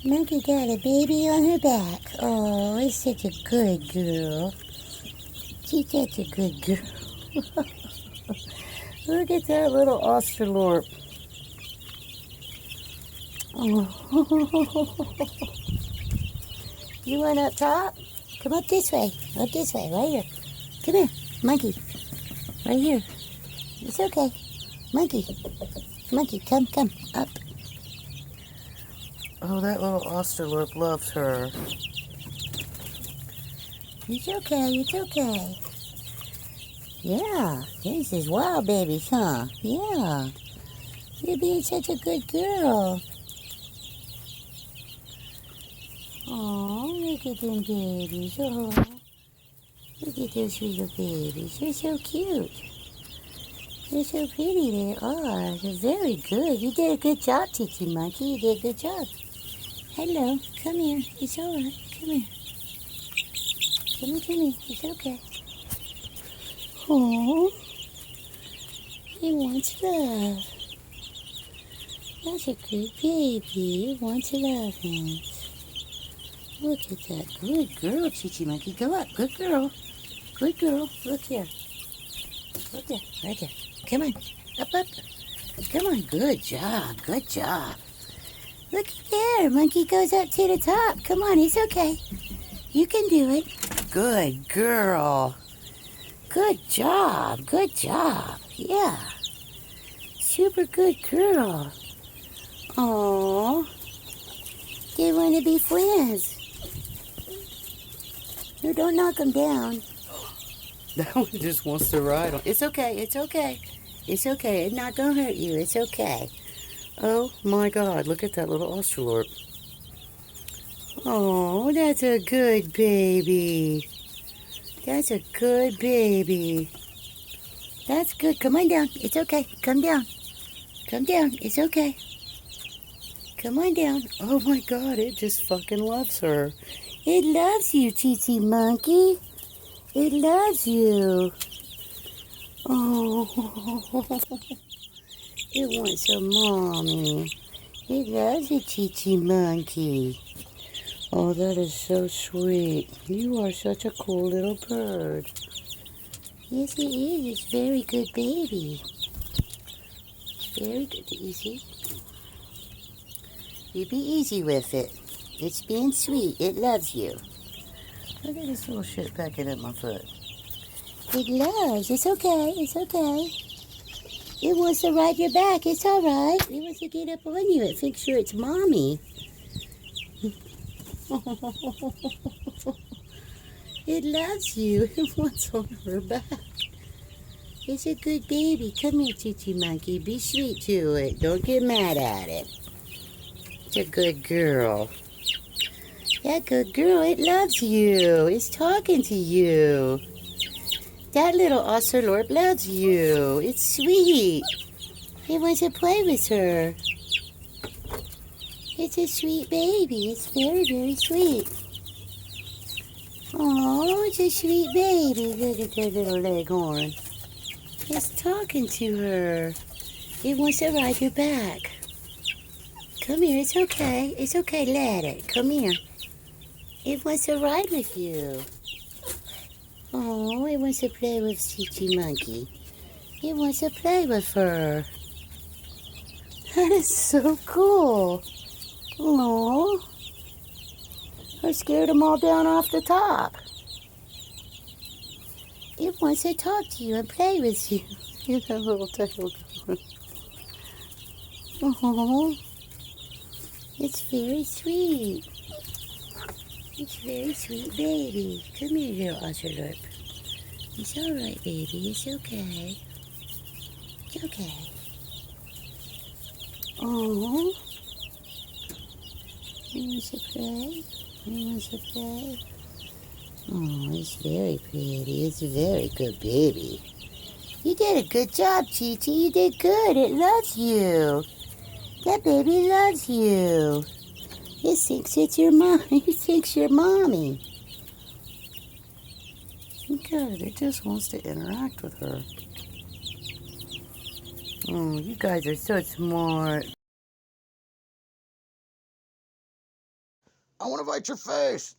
Monkey got a baby on her back. Oh, it's such a good girl. She's such a good girl. Look at that little Australorp. Oh. You want up top? Come up this way. Up this way, right here. Come here, monkey. Right here. It's okay. Monkey. Monkey, come up. Oh, that little Australorp loves her. It's okay, it's okay. Yeah, this is wild babies, huh? Yeah. You're being such a good girl. Oh, look at them babies. Oh, look at those little babies. They're so cute. They're so pretty, they are. They're very good. You did a good job, ChiChi Monkey. You did a good job. Hello, come here. It's all right. Come here. Come here. It's okay. Oh, he wants love. That's a good baby. He wants love, hands. Look at that. Good girl, ChiChi Monkey. Go up. Good girl. Good girl. Look here. Look there. Right there. Come on. Up. Come on. Good job. Good job. Looky there. Monkey goes up to the top. Come on. It's okay. You can do it. Good girl. Good job. Good job. Yeah. Super good girl. Aww. They want to be friends. No, don't knock them down. That one just wants to ride on. It's okay. It's okay. It's okay. It's not going to hurt you. It's okay. Oh, my God. Look at that little Australorp. Oh, that's a good baby. That's a good baby. That's good. Come on down. It's okay. Come down. Come down. It's okay. Come on down. Oh, my God. It just fucking loves her. It loves you, ChiChi Monkey. It loves you. Oh, it wants a mommy. It loves you, ChiChi Monkey. Oh, that is so sweet. You are such a cool little bird. Yes, it is. It's a very good baby. Very good. Easy. You be easy with it. It's being sweet. It loves you. Look at this little shit pecking at my foot. It loves. It's okay. It's okay. It wants to ride your back. It's all right. It wants to get up on you. It thinks sure it's mommy. It loves you. It wants on her back. It's a good baby. Come here, ChiChi Monkey. Be sweet to it. Don't get mad at it. It's a good girl. That good girl, it loves you. It's talking to you. That little Australorp loves you. It's sweet. It wants to play with her. It's a sweet baby. It's very, very sweet. Oh, it's a sweet baby. Look at that little leghorn. It's talking to her. It wants to ride your back. Come here. It's okay. It's okay. Let it. Come here. It wants to ride with you. Oh, it wants to play with ChiChi Monkey. It wants to play with her. That is so cool. Oh, I scared them all down off the top. It wants to talk to you and play with you. Look at that little tail going. Oh, it's very sweet. It's a very sweet baby. Come here, little Australorp. It's all right, baby. It's okay. It's okay. Oh, he wants to play. He wants to play. Oh, it's very pretty. It's a very good baby. You did a good job, ChiChi. You did good. It loves you. That baby loves you. It thinks it's your mom. It thinks you're mommy. Good. It just wants to interact with her. Oh, you guys are so smart. I want to bite your face.